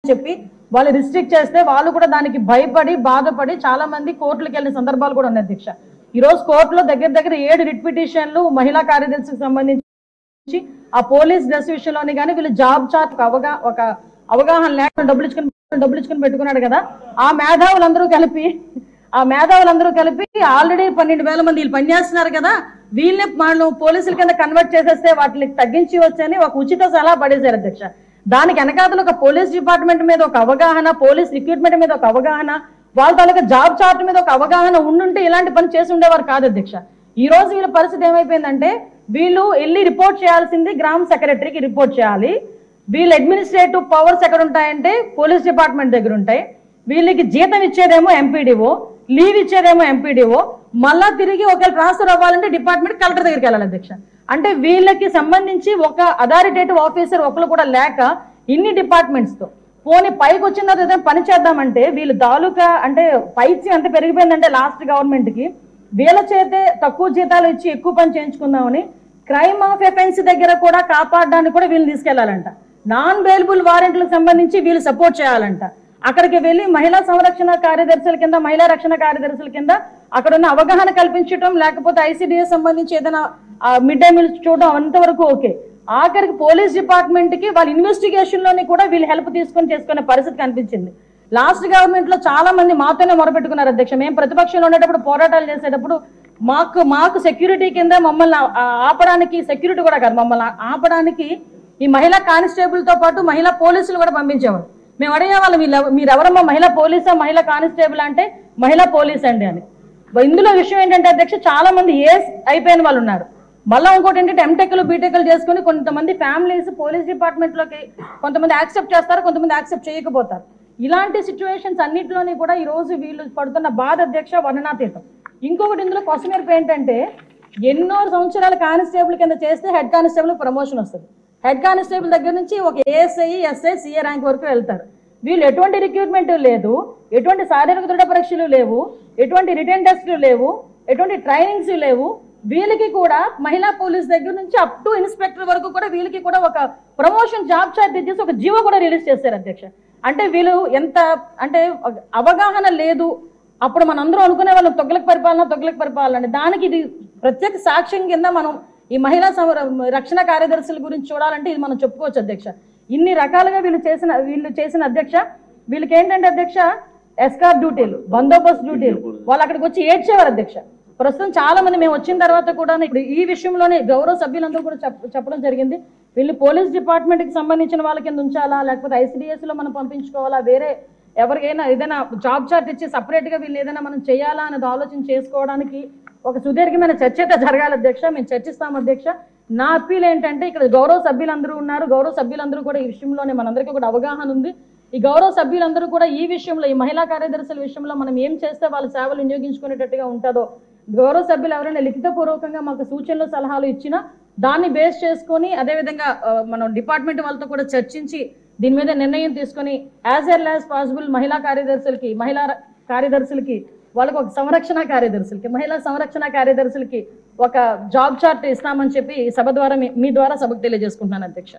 చెప్పి వాళ్ళు రిస్ట్రిక్ట్ చేస్తే వాళ్ళు కూడా దానికి భయపడి బాధపడి చాలా మంది కోర్టులకు వెళ్ళిన సందర్భాలు కూడా ఉన్నాయి అధ్యక్ష. ఈ రోజు కోర్టులో దగ్గర 7 రిట్ పిటిషన్లు మహిళా కార్యదర్శికి సంబంధించి ఆ పోలీస్ డ్రెస్ విషయంలోని కానీ వీళ్ళు జాబ్ చార్ట్ ఒక అవగాహన లేకుండా డబ్బులు ఇచ్చుకొని పెట్టుకున్నాడు కదా, ఆ మేధావులందరూ కలిపి ఆల్రెడీ 12,000 మంది వీళ్ళు పనిచేస్తున్నారు కదా, వీళ్ళని వాళ్ళు పోలీసుల కింద కన్వర్ట్ చేసేస్తే వాటిని తగ్గించి వచ్చని ఒక ఉచిత సలహా పడేశారు అధ్యక్ష. దానికి వెనకాతలు ఒక పోలీస్ డిపార్ట్మెంట్ మీద ఒక అవగాహన, పోలీస్ రిక్రూట్మెంట్ మీద ఒక అవగాహన, వాళ్ళ తాలూకా జాబ్ చార్ట్ మీద ఒక అవగాహన ఉండుంటే ఇలాంటి పని చేసి ఉండేవారు కాదు అధ్యక్ష. ఈ రోజు వీళ్ళ పరిస్థితి ఏమైపోయిందంటే వీళ్ళు వెళ్ళి రిపోర్ట్ చేయాల్సింది గ్రామ సెక్రటరీకి రిపోర్ట్ చేయాలి. వీళ్ళ అడ్మినిస్ట్రేటివ్ పవర్స్ ఎక్కడ ఉంటాయంటే పోలీస్ డిపార్ట్మెంట్ దగ్గర ఉంటాయి. వీళ్ళకి జీతం ఇచ్చేదేమో ఎంపీడీఓ, లీవ్ ఇచ్చేదేమో ఎంపీడీఓ, మళ్ళా తిరిగి ఒకవేళ ట్రాన్స్ఫర్ అవ్వాలంటే డిపార్ట్మెంట్ కలెక్టర్ దగ్గరికి వెళ్ళాలి అధ్యక్ష. అంటే వీళ్ళకి సంబంధించి ఒక అథారిటేటివ్ ఆఫీసర్ ఒకరు కూడా లేక ఇన్ని డిపార్ట్మెంట్స్ తో పోనీ పైకి వచ్చిన తర్వాత ఏదైనా పని చేద్దామంటే వీళ్ళు తాలూకా అంటే పైచి ఎంత పెరిగిపోయిందంటే లాస్ట్ గవర్నమెంట్ కి వీళ్ళ చేతే తక్కువ జీతాలు ఇచ్చి ఎక్కువ పని చేయించుకుందామని క్రైమ్ ఆఫ్ ఎఫెన్స్ దగ్గర కూడా కాపాడడానికి కూడా వీళ్ళు తీసుకెళ్లాలంట. నాన్ బెయిలబుల్ వారెంట్లకు సంబంధించి వీళ్ళు సపోర్ట్ చేయాలంట. అక్కడికి వెళ్ళి మహిళా సంరక్షణ కార్యదర్శుల కింద, మహిళా రక్షణ కార్యదర్శుల కింద అక్కడ ఉన్న అవగాహన కల్పించడం, లేకపోతే ఐసిడిఎస్ సంబంధించి ఏదైనా మిడ్ డే మీల్స్ చూడడం అంతవరకు ఓకే. ఆఖరికి పోలీస్ డిపార్ట్మెంట్ కి వాళ్ళ ఇన్వెస్టిగేషన్ లోని కూడా వీళ్ళు హెల్ప్ తీసుకొని చేసుకునే పరిస్థితి కనిపించింది. లాస్ట్ గవర్నమెంట్ లో చాలా మంది మాతోనే మొరపెట్టుకున్నారు అధ్యక్ష. మేము ప్రతిపక్షంలో ఉండేటప్పుడు పోరాటాలు చేసేటప్పుడు మాకు సెక్యూరిటీ కింద మమ్మల్ని ఆపడానికి, సెక్యూరిటీ కూడా కాదు మమ్మల్ని ఆపడానికి ఈ మహిళా కానిస్టేబుల్ తో పాటు మహిళా పోలీసులు కూడా పంపించేవారు. మేము అడిగేవాళ్ళం మీరెవరమ్మా మహిళా పోలీసా మహిళా కానిస్టేబుల్ అంటే మహిళా పోలీస్ అండి అని. ఇందులో విషయం ఏంటంటే అధ్యక్ష చాలా మంది ఏస్ అయిపోయిన వాళ్ళు ఉన్నారు. మళ్ళీ ఇంకోటి ఏంటంటే ఎంటెక్లు బీటెక్లు చేసుకుని కొంతమంది ఫ్యామిలీస్ పోలీస్ డిపార్ట్మెంట్ లోకి కొంతమంది యాక్సెప్ట్ చేస్తారు, కొంతమంది యాక్సెప్ట్ చేయకపోతారు. ఇలాంటి సిచ్యువేషన్స్ అన్నింటిలోని కూడా ఈ రోజు వీళ్ళు పడుతున్న బాధ అధ్యక్ష వర్ణనాతీతం. ఇంకొకటి ఇందులో కొసమెరుపు ఏంటంటే ఎన్నో సంవత్సరాల కానిస్టేబుల్ కింద చేస్తే హెడ్ కానిస్టేబుల్ ప్రమోషన్ వస్తుంది. హెడ్ కానిస్టేబుల్ దగ్గర నుంచి ఒక ఏఎస్ఐ, ఎస్ఐ, సిఏ ర్యాంక్ వరకు వెళ్తారు. వీళ్ళు ఎటువంటి రిక్రూట్మెంట్ లేదు, ఎటువంటి శారీరక దృఢ పరీక్షలు లేవు, ఎటువంటి రిటర్న్ టెస్టులు లేవు, ఎటువంటి ట్రైనింగ్స్ లేవు. వీళ్ళకి కూడా మహిళా పోలీస్ దగ్గర నుంచి అప్ టు ఇన్స్పెక్టర్ వరకు కూడా వీళ్ళకి కూడా ఒక ప్రమోషన్ జాబ్ చార్ట్ ఇచ్చేసి ఒక జీవో కూడా రిలీజ్ చేశారు అధ్యక్ష. అంటే వీళ్ళు ఎంత అంటే అవగాహన లేదు. అప్పుడు మనందరూ అనుకునే వాళ్ళం తొగ్లక్ పరిపాలన అంటే దానికి ఇది ప్రత్యేక సాక్ష్యం కింద మనం ఈ మహిళా రక్షణ కార్యదర్శుల గురించి చూడాలంటే ఇది మనం చెప్పుకోవచ్చు అధ్యక్ష. ఇన్ని రకాలుగా వీళ్ళు చేసిన అధ్యక్ష వీళ్ళకి ఏంటంటే అధ్యక్ష ఎస్కార్ డ్యూటీలు, బందోబస్తు డ్యూటీలు, వాళ్ళు అక్కడికి వచ్చి ఏడ్చేవారు అధ్యక్ష. ప్రస్తుతం చాలా మంది మేము వచ్చిన తర్వాత కూడా ఇప్పుడు ఈ విషయంలోనే గౌరవ సభ్యులందరూ కూడా చెప్పడం జరిగింది. వీళ్ళు పోలీస్ డిపార్ట్మెంట్ కి సంబంధించిన వాళ్ళ కింద ఉంచాలా, లేకపోతే ఐసిడిఎస్ లో మనం పంపించుకోవాలా, వేరే ఎవరికైనా ఏదైనా జాబ్ చార్ట్ ఇచ్చి సపరేట్ గా వీళ్ళు ఏదైనా మనం చేయాలా అనేది ఆలోచన చేసుకోవడానికి ఒక సుదీర్ఘమైన చర్చ అయితే జరగాలి అధ్యక్ష. మేము చర్చిస్తాం అధ్యక్ష. నా అప్పీల్ ఏంటంటే ఇక్కడ గౌరవ సభ్యులందరూ ఉన్నారు, గౌరవ సభ్యులందరూ కూడా ఈ విషయంలోనే మనందరికీ కూడా అవగాహన ఉంది. ఈ గౌరవ సభ్యులందరూ కూడా ఈ విషయంలో ఈ మహిళా కార్యదర్శుల విషయంలో మనం ఏం చేస్తే వాళ్ళ సేవలు వినియోగించుకునేటట్టుగా ఉంటుందో గౌరవ సభ్యులు ఎవరైనా లిఖితపూర్వకంగా మాకు సూచనలు సలహాలు ఇచ్చినా దాన్ని బేస్ చేసుకొని అదేవిధంగా మనం డిపార్ట్మెంట్ వాళ్ళతో కూడా చర్చించి దీని మీద నిర్ణయం తీసుకొని యాజ్ ఎర్లీ యాజ్ పాసిబుల్ మహిళా కార్యదర్శులకి వాళ్ళకి ఒక మహిళా సంరక్షణ కార్యదర్శులకి ఒక జాబ్ చార్ట్ ఇస్తామని చెప్పి సభ ద్వారా మీ ద్వారా సభకు తెలియజేసుకుంటున్నాను అధ్యక్ష.